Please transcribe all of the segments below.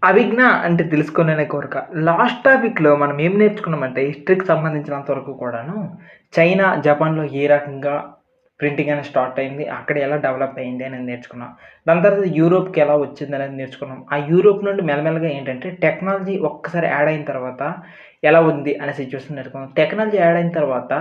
అవిజ్ఞ అంటే తెలుసుకోవాలనే కోరిక. లాస్ట్ టాపిక్‌లో మనం ఏం నేర్చుకున్నామంటే హిస్టరీకి సంబంధించినంత వరకు కూడాను చైనా, జపాన్‌లో ఏ రకంగా ప్రింటింగ్ అనేది స్టార్ట్ అయింది. అక్కడ ఎలా డెవలప్ అయింది అనేది నేర్చుకున్నాం. దాని తర్వాత యూరోప్‌కి ఎలా వచ్చిందనేది నేర్చుకున్నాం. ఆ యూరోప్ నుండి మెల్లమెల్లగా ఏంటంటే టెక్నాలజీ ఒక్కసారి యాడ్ అయిన తర్వాత ఎలా ఉంది అనే సిట్యుయేషన్ నేర్చుకున్నాం. టెక్నాలజీ యాడ్ అయిన తర్వాత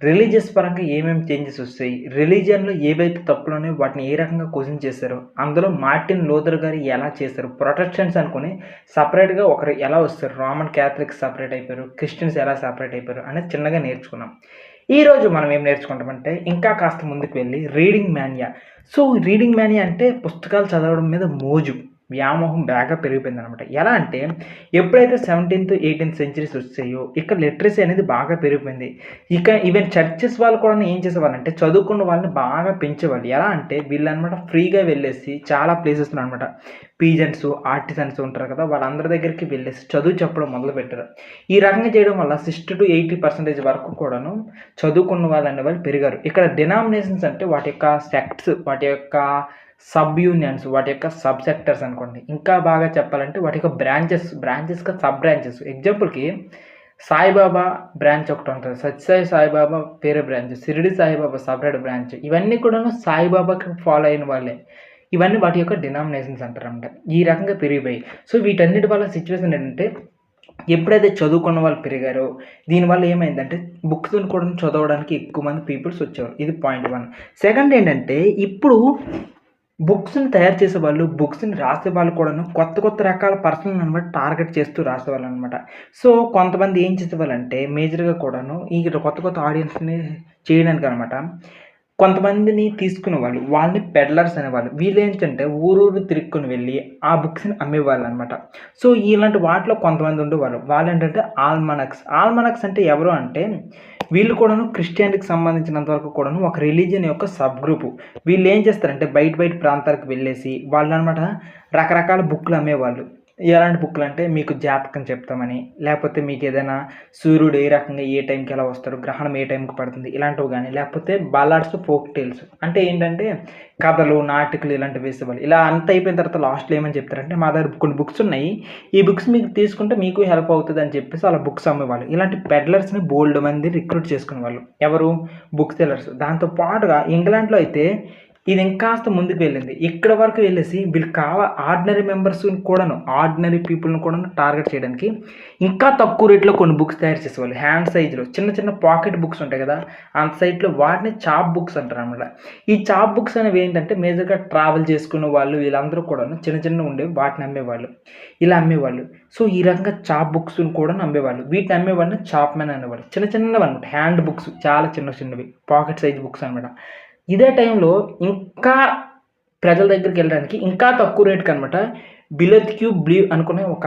రిలీజియస్ పరంగా ఏమేమి చేంజెస్ ఒస్తాయి? రిలీజియన్‌లో ఏవైతే తప్పులున్నాయో వాటిని ఏ రకంగా క్వెషన్ చేశారో, అందులో మార్టిన్ లూథర్ గారు ఎలా చేశారు? ప్రొటెస్టెంట్స్ అనుకోని సెపరేట్‌గా ఒకరు ఎలా వస్తారు? రోమన్ క్యాథలిక్స్ సెపరేట్ అయిపోయారు. క్రిస్టియన్స్ ఎలా సెపరేట్ అయిపోయారు? అనేది చిన్నగా నేర్చుకున్నాం. ఈరోజు మనం ఏం నేర్చుకుంటామంటే ఇంకా కాస్త ముందుకు వెళ్ళి reading mania. So, reading mania అంటే పుస్తకాలు చదవడం మీద మోజు, వ్యామోహం బాగా పెరిగిపోయిందనమాట. ఎలా అంటే ఎప్పుడైతే 17థ్, 18థ్ సెంచరీస్ వచ్చాయో ఇక్కడ లిటరసీ అనేది బాగా పెరిగిపోయింది. ఇక ఈవెన్ చర్చెస్ వాళ్ళు కూడా ఏం చేసేవాళ్ళంటే చదువుకున్న వాళ్ళని బాగా పెంచేవాళ్ళు. ఎలా అంటే వీళ్ళనమాట ఫ్రీగా వెళ్ళేసి చాలా ప్లేసెస్‌లో అనమాట పీజెంట్స్, ఆర్టిజన్స్ ఉంటారు కదా! వాళ్ళందరి దగ్గరికి వెళ్ళేసి చదువు చెప్పడం మొదలుపెట్టారు. ఈ రకంగా చేయడం వల్ల 60-80% వరకు కూడాను చదువుకున్న వాళ్ళనేవాళ్ళు పెరిగారు. ఇక్కడ డినామినేషన్స్ అంటే వాటి యొక్క సెక్ట్స్, వాటి యొక్క సబ్ యూనియన్స్, వాటి యొక్క సబ్ సెక్టర్స్ అనుకోండి. ఇంకా బాగా చెప్పాలంటే వాటి యొక్క బ్రాంచెస్‌గా సబ్ బ్రాంచెస్. ఎగ్జాంపుల్‌కి సాయిబాబా బ్రాంచ్ ఒకటుంటది. సత్యసాయి సాయిబాబా వేరే branch. Shirdi Saibaba separate branch. ఇవన్నీ కూడాను సాయిబాబాకి ఫాలో అయిన వాళ్ళే. ఇవన్నీ వాటి యొక్క డినామినేషన్స్ అంటారనమాట. ఈ రకంగా పెరిగిపోయాయి. సో, వీటన్నిటి వల్ల సిట్యుయేషన్ ఏంటంటే ఎప్పుడైతే చదువుకున్న వాళ్ళు పెరిగారో, దీనివల్ల ఏమైందంటే బుక్స్‌ని కూడా చదవడానికి ఎక్కువ మంది పీపుల్స్ వచ్చేవారు. ఇది పాయింట్ 1. సెకండ్ ఏంటంటే ఇప్పుడు బుక్స్‌ని తయారు చేసేవాళ్ళు, బుక్స్‌ని రాసేవాళ్ళు కూడాను కొత్త కొత్త రకాల పర్సన్‌లనమాట టార్గెట్ చేస్తూ రాసేవాళ్ళనమాట. సో, కొంతమంది ఏం చేసేవాళ్ళంటే మేజర్‌గా కూడాను ఈ కొత్త కొత్త ఆడియన్స్‌ని చేయడానికనమాట కొంతమందిని తీసుకునేవాళ్ళు. వాళ్ళని పెడ్లర్స్ అనేవాళ్ళు. వీళ్ళేంటంటే ఊరూరు తిరుక్కొని వెళ్ళి ఆ బుక్స్‌ని అమ్మేవాళ్ళనమాట. సో, ఇలాంటి వాటిలో కొంతమంది ఉండేవాళ్ళు. వాళ్ళేంటంటే ఆల్మనక్స్. ఆల్మనక్స్ అంటే ఎవరు అంటే వీళ్ళు కూడాను క్రిస్టియానిటీకి సంబంధించినంత వరకు కూడాను ఒక రిలీజియన్ యొక్క సబ్ గ్రూపు. వీళ్ళేం చేస్తారంటే బయట బయట ప్రాంతాలకు వెళ్ళేసి వాళ్ళనమాట రకరకాల బుక్‌లు అమ్మేవాళ్ళు. ఎలాంటి బుక్‌లంటే మీకు జాతకం చెప్తామని, లేపోతే మీకేదైనా సూర్యుడు ఏ రకంగా ఏ టైంకి ఎలా వస్తాడు, గ్రహణం ఏ టైంకి పడుతుంది ఇలాంటివి గాని, లేకపోతే బాలాడ్స్, ఫోక్ టేల్స్ అంటే ఏంటంటే కథలు, నాటికలు ఇలాంటివి వేసేవాళ్ళు. ఇలా అంతా అయిపోయిన తర్వాత లాస్ట్‌లో ఏమని చెప్తారంటే మా దగ్గర కొన్ని బుక్స్ ఉన్నాయి. ఈ బుక్స్ మీకు తీసుకుంటే మీకు హెల్ప్ అవుతదని చెప్పేసి అలా బుక్స్ అమ్మేవాళ్ళు. ఇలాంటి పెడ్లర్స్‌ని బోలెడు మంది రిక్రూట్ చేసుకునేవాళ్ళు. ఎవరు? Book sellers. దాంతో పాటుగా ఇంగ్లాండ్‌లో అయితే ఇది ఇంకాస్త ముందుకు వెళ్ళింది. ఇక్కడి వరకు వెళ్ళేసి వీళ్ళకి ఆర్డినరీ మెంబర్స్‌ని కూడాను, ఆర్డినరీ పీపుల్‌ని కూడాను టార్గెట్ చేయడానికి ఇంకా తక్కువ రేట్‌లో కొన్ని బుక్స్ తయారు చేసేవాళ్ళు. హ్యాండ్ సైజ్‌లో చిన్న చిన్న పాకెట్ బుక్స్ ఉంటాయి కదా! అంత సైజ్‌లో వాటిని చాప్ బుక్స్ అంటారనమాట. ఈ చాప్ బుక్స్ అనేవి ఏంటంటే మేజర్‌గా ట్రావెల్ చేసుకునే వాళ్ళు వీళ్ళందరూ కూడాను చిన్న చిన్నవి ఉండేవి వాటిని అమ్మేవాళ్ళు. ఇలా అమ్మేవాళ్ళు. సో, ఈ రకంగా చాప్ బుక్స్‌ని కూడాను అమ్మేవాళ్ళు. వీటిని అమ్మేవాళ్ళని చాప్‌మెన్ అనేవాళ్ళు. చిన్న చిన్నవన్నమాట. హ్యాండ్ బుక్స్ చాలా చిన్న చిన్నవి. పాకెట్ సైజ్ బుక్స్ అనమాట. ఇదే టైంలో ఇంకా ప్రజల దగ్గరికెళ్ళడానికి ఇంకా తక్కువ రేట్‌కనమాట 'బిలత్ క్యూబ్ బ్లీవ్' అనుకునే ఒక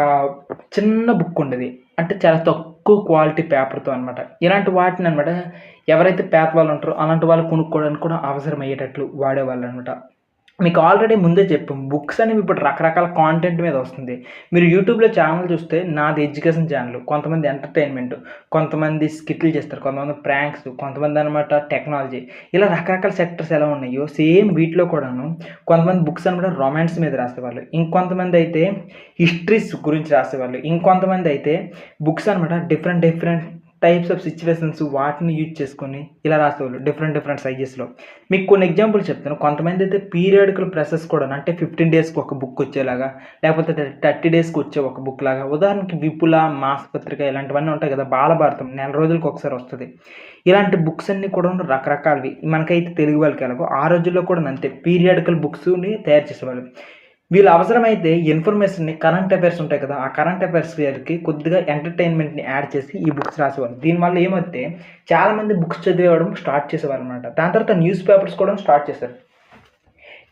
చిన్న బుక్ ఉండేది. అంటే చాలా తక్కువ క్వాలిటీ పేపర్‌తో అనమాట. ఇలాంటి వాటిననమాట ఎవరైతే పేదవాళ్ళు ఉంటారో అలాంటి వాళ్ళు కొనుక్కోవడానికి కూడా అవసరమయ్యేటట్లు వాడేవాళ్ళనమాట. మీకు ఆల్రెడీ ముందే చెప్పాం. బుక్స్ అనేవి ఇప్పుడు రకరకాల కాంటెంట్ మీద వస్తుంది. మీరు యూట్యూబ్‌లో ఛానెల్ చూస్తే నాది ఎడ్యుకేషన్ ఛానెల్. కొంతమంది ఎంటర్‌టైన్‌మెంట్, కొంతమంది స్కిట్‌లు చేస్తారు, కొంతమంది ప్రాంక్స్, కొంతమంది అనమాట టెక్నాలజీ. ఇలా రకరకాల సెక్టర్స్ ఎలా ఉన్నాయో సేమ్ వీటిలో కూడాను కొంతమంది బుక్స్ అనమాట రొమాన్స్ మీద రాసేవాళ్ళు. ఇంకొంతమందయితే హిస్టరీస్ గురించి రాసేవాళ్ళు. ఇంకొంతమందయితే బుక్స్ అనమాట different different types of situations వాటిని యూజ్ చేసుకొని ఇలా రాసేవాళ్ళు డిఫరెంట్ డిఫరెంట్ సైజెస్‌లో. మీకు కొన్ని ఎగ్జాంపుల్ చెప్తాను. కొంతమందైతే పీరియాడికల్ ప్రెసెస్ కూడా అంటే 15 డేస్‌కి ఒక బుక్ వచ్చేలాగా, లేకపోతే 30 డేస్‌కి వచ్చే ఒక బుక్ లాగా. ఉదాహరణకి 'విపుల', 'మాసపత్రిక' ఇలాంటివన్నీ ఉంటాయి కదా! 'బాలభారతం' నెల రోజులకి ఒకసారి వస్తది. ఇలాంటి బుక్స్ అన్నీ కూడాను రకరకాలవి. మనకైతే తెలుగు వాళ్ళకి ఎలాగో ఆ రోజుల్లో కూడాను అంతే పీరియాడికల్ బుక్స్‌ని తయారు చేసేవాళ్ళు. వీళ్ళు అవసరమైతే ఇన్ఫర్మేషన్‌ని కరెంట్ అఫైర్స్ ఉంటాయి కదా! ఆ కరెంట్ అఫైర్స్ వేర్‌కి కొద్దిగా ఎంటర్‌టైన్‌మెంట్‌ని యాడ్ చేసి ఈ బుక్స్ రాసేవాళ్ళు. దీనివల్ల ఏమంటే చాలామంది బుక్స్ చదివేయడం స్టార్ట్ చేసేవారనమాట. దాని తర్వాత న్యూస్ పేపర్స్ కూడా స్టార్ట్ చేశారు.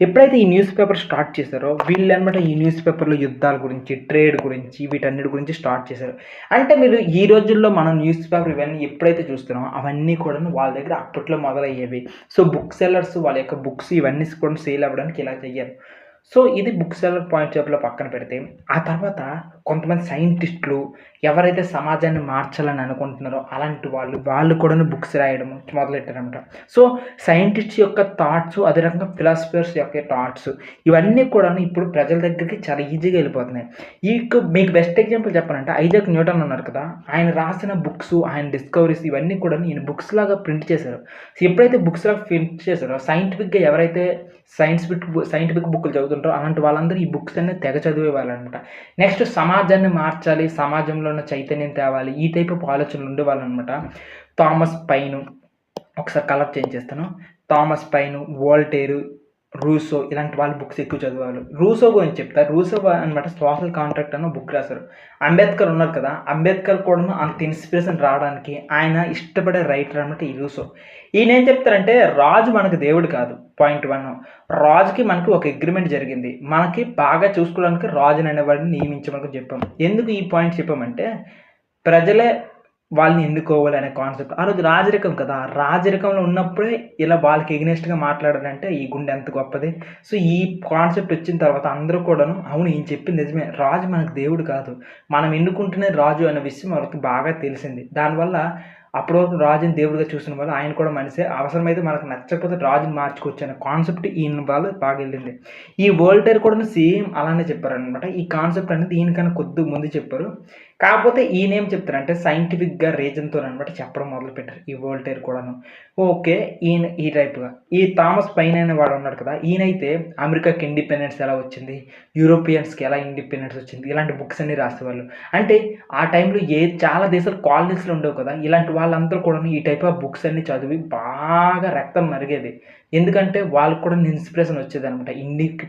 ఎప్పుడైతే ఈ న్యూస్ పేపర్ స్టార్ట్ చేశారో వీళ్ళనమాట ఈ న్యూస్ పేపర్‌లో యుద్ధాల గురించి, ట్రేడ్ గురించి వీటన్నిటి గురించి స్టార్ట్ చేశారు. అంటే మీరు ఈ రోజుల్లో మనం న్యూస్ పేపర్ ఇవన్నీ ఎప్పుడైతే చూస్తున్నామో అవన్నీ కూడాను వాళ్ళ దగ్గర అప్పట్లో మొదలయ్యేవి. సో, బుక్ సెల్లర్స్ వాళ్ళ యొక్క బుక్స్ ఇవన్నీ కూడా సేల్ అవ్వడానికి ఇలా చెయ్యారు. సో, ఇది బుక్ సెల్లర్ పాయింట్ ఆఫ్ వ్యూలో పక్కన పెడితే, ఆ తర్వాత కొంతమంది సైంటిస్ట్‌లు ఎవరైతే సమాజాన్ని మార్చాలని అనుకుంటున్నారో అలాంటి వాళ్ళు కూడాను బుక్స్ రాయడం మొదలెట్టారనమాట. సో, సైంటిస్ట్ యొక్క థాట్స్ అదే రకంగా ఫిలాసఫర్స్ యొక్క థాట్స్ ఇవన్నీ కూడాను ఇప్పుడు ప్రజల దగ్గరికి చాలా ఈజీగా ఎళ్ళిపోతున్నాయి. మీకు బెస్ట్ ఎగ్జాంపుల్ చెప్పాలంటే ఐజాక్ న్యూటన్ ఉన్నారు కదా! ఆయన రాసిన బుక్స్, ఆయన డిస్కవరీస్ ఇవన్నీ కూడాను ఈయన బుక్స్ లాగా ప్రింట్ చేశారు. సో, ఎప్పుడైతే బుక్స్ లాగా ప్రింట్ చేశారో సైంటిఫిక్‌గా ఎవరైతే సైంటిఫిక్ బుక్కులు చదువుతుంటారో అలాంటి వాళ్ళందరూ ఈ బుక్స్ అన్నీ తెగ చదివేవాళ్ళనమాట. నెక్స్ట్ సమాజాన్ని మార్చాలి, సమాజంలో ఉన్న చైతన్యం తేవాలి. ఈ టైప్ ఆఫ్ ఆలోచనలు ఉండేవాళ్ళనమాట. థామస్ పైన్ ఒకసారి కలర్ చేంజ్ చేస్తాను. థామస్ పైన్, వోల్టేర్, రూసో ఇలాంటి వాళ్ళ బుక్స్ ఎక్కువ చదివేవాళ్ళు. రూసో గురించి చెప్తా. రూసో అనమాట సోషల్ కాంట్రాక్ట్ అన్న బుక్ రాశారు. అంబేద్కర్ ఉన్నారు కదా! అంబేద్కర్ కూడాను అంత ఇన్స్పిరేషన్ రావడానికి ఆయన ఇష్టపడే రైటర్ అనమాట ఈ రూసో. ఈయనేం చెప్తారంటే రాజు మనకు దేవుడు కాదు. పాయింట్ 1 రాజుకి మనకి ఒక అగ్రీమెంట్ జరిగింది. మనకి బాగా చూసుకోవడానికి రాజుని అనేవాడిని నియమించమని చెప్పాం. ఎందుకు ఈ పాయింట్ చెప్పామంటే ప్రజలే వాళ్ళని ఎన్నుకోవాలి అనే కాన్సెప్ట్. ఆ రోజు రాజరికం కదా! రాజరికంలో ఉన్నప్పుడే ఇలా వాళ్ళకి ఎగనెస్ట్‌గా మాట్లాడారంటే ఈ గుండె ఎంత గొప్పది. సో, ఈ కాన్సెప్ట్ వచ్చిన తర్వాత అందరూ కూడాను అవును ఈయన చెప్పింది నిజమే. రాజు మనకు దేవుడు కాదు. మనం ఎన్నుకుంటేనే రాజు అనే విషయం వాళ్ళకి బాగా తెలిసింది. దానివల్ల అప్పటి వరకు రాజుని దేవుడిగా చూసిన వాళ్ళు ఆయన కూడా మనిషే. అవసరమైతే మనకు నచ్చకపోతే రాజుని మార్చుకోవచ్చు అనే కాన్సెప్ట్ ఈయన వాళ్ళు బాగా వెళ్ళింది. ఈ వోల్టైర్ కూడాను సేమ్ అలానే చెప్పారనమాట. ఈ కాన్సెప్ట్ అనేది దీనికన్నా కొద్దిగా ముందు చెప్పారు. కాకపోతే ఈయనేం చెప్తారంటే సైంటిఫిక్‌గా రీజన్‌తోననమాట చెప్పడం మొదలుపెట్టారు. ఈ వోల్టైర్ కూడాను. ఓకే. ఈయన ఈ టైప్‌గా. ఈ థామస్ పైన్ అనేవాడు ఉన్నాడు కదా! ఈయనైతే అమెరికాకి ఇండిపెండెన్స్ ఎలా వచ్చింది? యూరోపియన్స్‌కి ఎలా ఇండిపెండెన్స్ వచ్చింది? ఇలాంటి బుక్స్ అన్నీ రాసేవాళ్ళు. అంటే ఆ టైంలో చాలా దేశాలు కాలనీస్‌లో ఉండేవి కదా! ఇలాంటి వాళ్ళందరూ కూడాను ఈ టైప్ ఆఫ్ బుక్స్ అన్నీ చదివి బాగా రక్తం మరిగేది. ఎందుకంటే వాళ్ళకి కూడా ఇన్స్పిరేషన్ వచ్చేదనమాట.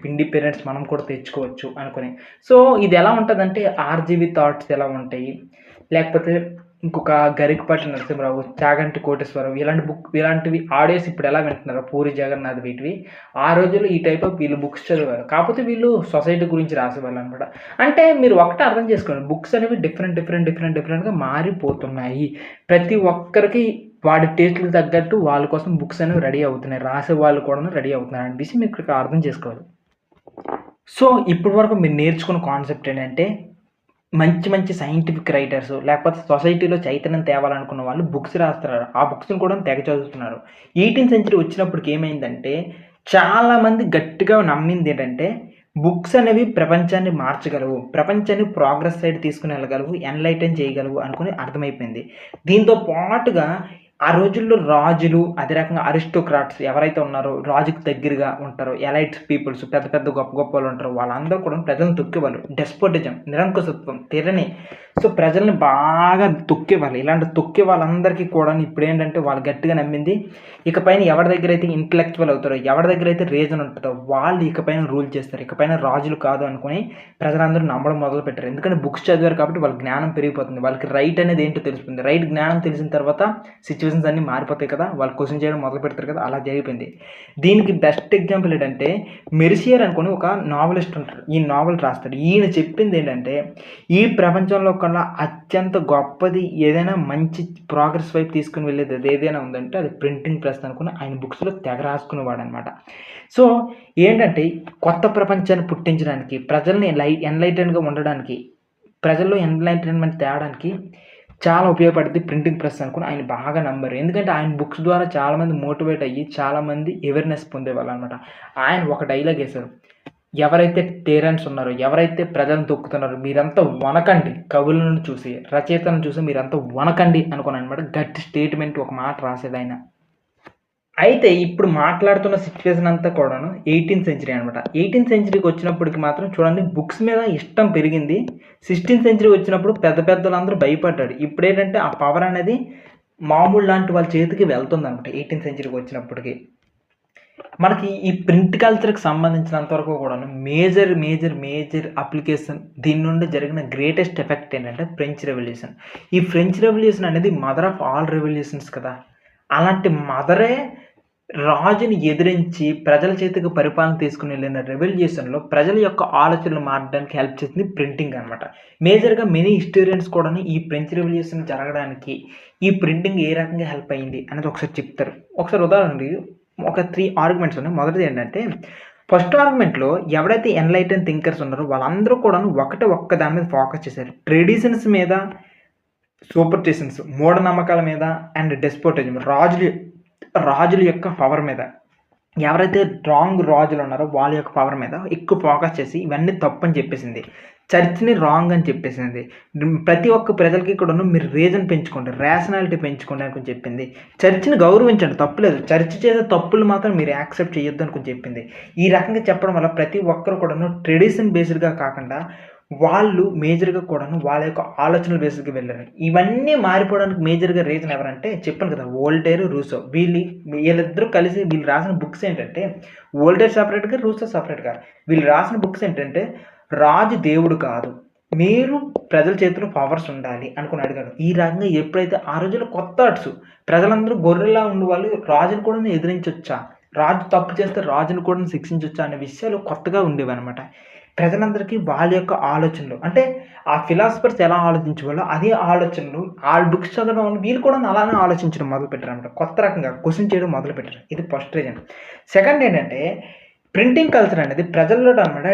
ఇండిపెండెన్స్ మనం కూడా తెచ్చుకోవచ్చు అనుకుని. సో, ఇదెలా ఉంటదంటే 'ఆర్‌జీవి థాట్స్' ఎలా ఉంటాయి, లేకపోతే ఇంకొక 'గరికపాటి నరసింహరావు', 'చాగంటి కోటేశ్వరరావు' ఇలాంటివి ఆడియోస్ ఇప్పుడెలా వింటున్నారో 'పూరి జగన్నాథ్' వీటివి. ఆ రోజుల్లో ఈ టైప్ ఆఫ్ వీళ్ళు బుక్స్ చదివారు. కాపోతే వీళ్ళు సొసైటీ గురించి రాసేవాళ్ళనమాట. అంటే మీరు ఒకటే అర్థం చేసుకోండి. బుక్స్ అనేవి డిఫరెంట్‌గా మారిపోతున్నాయి. ప్రతి ఒక్కరికి వాడి టేస్ట్‌లకి తగ్గట్టు వాళ్ళ కోసం బుక్స్ అనేవి రెడీ అవుతున్నాయి. రాసేవాళ్ళు కూడాను రెడీ అవుతున్నారు అనే విషయం మీరు ఇక్కడ అర్థం చేసుకోవాలి. సో, ఇప్పటి వరకు మీరు నేర్చుకున్న కాన్సెప్ట్ ఏంటంటే మంచి సైంటిఫిక్ రైటర్స్ లేకపోతే సొసైటీలో చైతన్యం తేవాలనుకున్న వాళ్ళు బుక్స్ రాస్తున్నారు. ఆ బుక్స్‌ని కూడా తెగ చదువుతున్నారు. 18th సెంచరీ వచ్చినప్పటికి ఏమైందంటే చాలామంది గట్టిగా నమ్మిందేంటంటే బుక్స్ అనేవి ప్రపంచాన్ని మార్చగలవు. ప్రపంచాన్ని ప్రోగ్రెస్ సైడ్ తీసుకొని వెళ్ళగలవు. ఎన్‌లైటన్ చేయగలవు అనుకుని అర్థమైపోయింది. దీంతో పాటుగా ఆ రోజుల్లో రాజులు అదే రకంగా అరిస్టోక్రాట్స్ ఎవరైతే ఉన్నారో రాజుకి దగ్గరగా ఉంటారో ఎలైట్స్ పీపుల్స్ పెద్ద గొప్పోళ్ళు ఉంటారో వాళ్ళందరూ కూడా ప్రజలను తొక్కేవాళ్ళు. డెస్పోటిజం, నిరంకుశత్వం, తిరని. సో, ప్రజల్ని బాగా తొక్కేవాళ్ళు. ఇలాంటి తొక్కే వాళ్ళందరికీ కూడాను ఇప్పుడేంటంటే వాళ్ళు గట్టిగా నమ్మింది ఇకపైన ఎవరి దగ్గరైతే ఇంటలెక్చువల్ అవుతారో, ఎవరి దగ్గరైతే రీజన్ ఉంటదో వాళ్ళు ఇకపైన రూల్ చేస్తారు. ఇకపైన రాజులు కాదు అనుకుని ప్రజలందరూ నమ్మడం మొదలుపెట్టారు. ఎందుకంటే బుక్స్ చదివారు కాబట్టి వాళ్ళకి జ్ఞానం పెరిగిపోతుంది. వాళ్ళకి రైట్ అనేది ఏంటో తెలుస్తుంది. రైట్ జ్ఞానం తెలిసిన తర్వాత సిట్యుయేషన్స్ అన్నీ మారిపోతాయి కదా! వాళ్ళు క్వెషన్ చేయడం మొదలుపెడతారు కదా! అలా జరిగిపోయింది. దీనికి బెస్ట్ ఎగ్జాంపుల్ ఏంటంటే మెర్సియర్ అనుకోని ఒక నావెలిస్ట్ ఉంటాడు. ఈ నావెల్ రాస్తాడు. ఈయన చెప్పిందేంటంటే ఈ ప్రపంచంలో కల్లా అత్యంత గొప్పది ఏదైనా మంచి ప్రోగ్రెస్ వైపు తీసుకొని వెళ్ళేది ఏదైనా ఉందంటే అది ప్రింటింగ్ ప్రెస్ అనుకుని ఆయన బుక్స్‌లో తెగ రాసుకునేవాడనమాట. సో, ఏంటంటే కొత్త ప్రపంచాన్ని పుట్టించడానికి ప్రజల్ని ఎన్‌లైటెన్‌గా ఉండడానికి ప్రజల్లో ఎన్‌లైటన్‌మెంట్ తేవడానికి చాలా ఉపయోగపడుద్ది ప్రింటింగ్ ప్రెస్ అనుకుని ఆయన బాగా నమ్మారు. ఎందుకంటే ఆయన బుక్స్ ద్వారా చాలామంది మోటివేట్ అయ్యి చాలామంది అవేర్‌నెస్ పొందేవాళ్ళనమాట. ఆయన ఒక డైలాగ్ ఏసారు. ఎవరైతే టేరెంట్స్ ఉన్నారో, ఎవరైతే ప్రజలను తొక్కుతున్నారో మీరంతా వనకండి. కవులను చూసి, రచయితలను చూసి మీరంతా వనకండి అనుకోననమాట. గట్టి స్టేట్మెంట్ ఒక మాట రాసేదాయన. అయితే ఇప్పుడు మాట్లాడుతున్న సిట్యుయేషన్ అంతా కూడాను 18th సెంచరీ అనమాట. 18th సెంచరీకి వచ్చినప్పటికి మాత్రం చూడండి బుక్స్ మీద ఇష్టం పెరిగింది. 16th సెంచరీ వచ్చినప్పుడు పెద్దోళ్ళందరూ భయపడ్డాడు. ఇప్పుడేంటంటే ఆ పవర్ అనేది మామూలు లాంటి వాళ్ళ చేతికి వెళ్తుందనమాట 18th సెంచరీకి వచ్చినప్పటికి. మనకి ఈ ప్రింట్ కల్చర్‌కి సంబంధించినంత వరకు కూడాను మేజర్ అప్లికేషన్ దీని నుండి జరిగిన గ్రేటెస్ట్ ఎఫెక్ట్ ఏంటంటే ఫ్రెంచ్ రెవల్యూషన్. ఈ ఫ్రెంచ్ రెవల్యూషన్ అనేది మదర్ ఆఫ్ ఆల్ రెవల్యూషన్స్ కదా! అలాంటి మదరే రాజుని ఎదిరించి ప్రజల చేతికి పరిపాలన తీసుకొని వెళ్ళిన రెవల్యూషన్‌లో ప్రజల యొక్క ఆలోచనలు మారడానికి హెల్ప్ చేసింది ప్రింటింగ్ అనమాట. మేజర్‌గా మెనీ హిస్టోరియన్స్ కూడాను ఈ ఫ్రెంచ్ రెవల్యూషన్ జరగడానికి ఈ ప్రింటింగ్ ఏ రకంగా హెల్ప్ అయింది అనేది ఒకసారి చెప్తారు. ఒకసారి ఉదాహరణకి ఒక 3 ఆర్గ్యుమెంట్స్ ఉన్నాయి. మొదటిది ఏంటంటే ఫస్ట్ ఆర్గ్యుమెంట్‌లో ఎవరైతే ఎన్‌లైటెన్ థింకర్స్ ఉన్నారో వాళ్ళందరూ కూడాను ఒక్క దాని మీద ఫోకస్ చేశారు. ట్రెడిషన్స్ మీద, సూపర్‌స్టిషన్స్, మూఢనమ్మకాల మీద అండ్ డెస్పోటిజం, రాజుల యొక్క పవర్ మీద. ఎవరైతే రాంగ్ రాజులు ఉన్నారో వాళ్ళ యొక్క పవర్ మీద ఎక్కువ ఫోకస్ చేసి ఇవన్నీ తప్పని చెప్పేసింది. చర్చ్‌ని రాంగ్ అని చెప్పేసింది. ప్రతి ఒక్క ప్రజలకి కూడాను మీరు రీజన్ పెంచుకోండి, రేషనాలిటీ పెంచుకోండి అనుకుని చెప్పింది. చర్చ్‌ని గౌరవించండి, తప్పులేదు. చర్చ్ చేసే తప్పులు మాత్రం మీరు యాక్సెప్ట్ చేయొద్దు అనుకుని చెప్పింది. ఈ రకంగా చెప్పడం వల్ల ప్రతి ఒక్కరు కూడాను ట్రెడిషన్ బేస్డ్‌గా కాకుండా వాళ్ళు మేజర్‌గా కూడాను వాళ్ళ యొక్క ఆలోచనల బేస్డ్‌గా వెళ్లారు. ఇవన్నీ మారిపోవడానికి మేజర్‌గా రీజన్ ఎవరంటే చెప్పాను కదా! Voltaire, Russo. వీళ్ళిద్దరూ కలిసి వీళ్ళు రాసిన బుక్స్ ఏంటంటే వోల్టేర్ సెపరేట్‌గా, రూసో సెపరేట్‌గా. వీళ్ళు రాసిన బుక్స్ ఏంటంటే రాజు దేవుడు కాదు, మీరు ప్రజల చేతిలో పవర్స్ ఉండాలి అనుకుని అడిగాడు. ఈ రకంగా ఎప్పుడైతే ఆ రోజుల్లో కొత్త థాట్స్, ప్రజలందరూ గొర్రెల్లా ఉండేవాళ్ళు, రాజుని కూడా ఎదిరించొచ్చా, రాజు తప్పు చేస్తే రాజుని కూడా శిక్షించొచ్చా అనే విషయాలు కొత్తగా ఉండేవన్నమాట. ప్రజలందరికీ వాళ్ళ యొక్క ఆలోచనలు అంటే ఆ ఫిలాసఫర్స్ ఎలా ఆలోచించేవాళ్ళో అదే ఆలోచనలు ఆ బుక్స్ చదవడం వల్ల వీళ్ళు కూడా అలానే ఆలోచించడం మొదలుపెట్టారనమాట. కొత్త రకంగా క్వశ్చన్ చేయడం మొదలుపెట్టారు. ఇది ఫస్ట్ రీజన్. సెకండ్ ఏంటంటే ప్రింటింగ్ కల్చర్ అనేది ప్రజల్లో అనమాట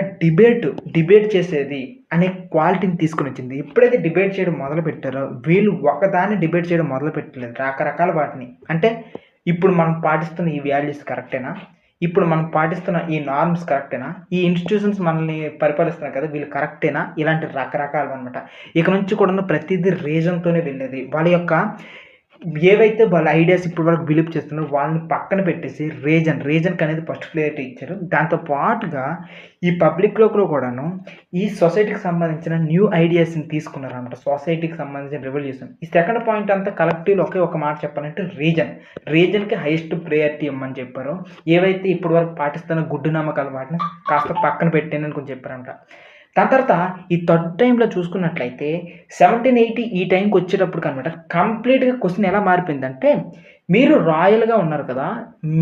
డిబేట్ చేసేది అనే క్వాలిటీని తీసుకొని వచ్చింది. ఎప్పుడైతే డిబేట్ చేయడం మొదలుపెట్టారో వీళ్ళు ఒకదాన్ని డిబేట్ చేయడం మొదలుపెట్టలేదు, రకరకాల వాటిని. అంటే ఇప్పుడు మనం పాటిస్తున్న ఈ వాల్యూస్ కరెక్టేనా, ఇప్పుడు మనం పాటిస్తున్న ఈ నార్మ్స్ కరెక్టేనా, ఈ ఇన్స్టిట్యూషన్స్ మనల్ని పరిపాలిస్తున్నాయి కదా వీళ్ళు కరెక్టేనా, ఇలాంటి రకరకాలు అనమాట. ఇక నుంచి కూడా ప్రతిదీ రీజన్తోనే వెళ్ళేది. వాళ్ళ యొక్క ఏవైతే వాళ్ళ ఐడియాస్ ఇప్పటి వరకు బిలీవ్ చేస్తున్నారో వాళ్ళని పక్కన పెట్టేసి రీజన్కి అనేది ఫస్ట్ క్లియరిటీ ఇచ్చారు. దాంతో పాటుగా ఈ పబ్లిక్లో కూడాను ఈ సొసైటీకి సంబంధించిన న్యూ ఐడియాస్ని తీసుకున్నారనమాట. సొసైటీకి సంబంధించిన రెవల్యూషన్. ఈ సెకండ్ పాయింట్ అంతా కలెక్టివ్లో ఒకే ఒక మాట చెప్పాలంటే రీజన్కి హైయెస్ట్ ప్రయారిటీ ఇవ్వమని చెప్పారు. ఏవైతే ఇప్పటి వరకు పాటిస్తున్న గుడ్డు నమ్మకాలు వాటిని కాస్త పక్కన పెట్టాను అని చెప్పారంట. దాని తర్వాత ఈ థర్డ్ టైంలో చూసుకున్నట్లయితే 1780 ఈ టైంకి వచ్చేటప్పుడు అనమాట కంప్లీట్గా క్వశ్చన్ ఎలా మారిపోయిందంటే మీరు రాయల్గా ఉన్నారు కదా,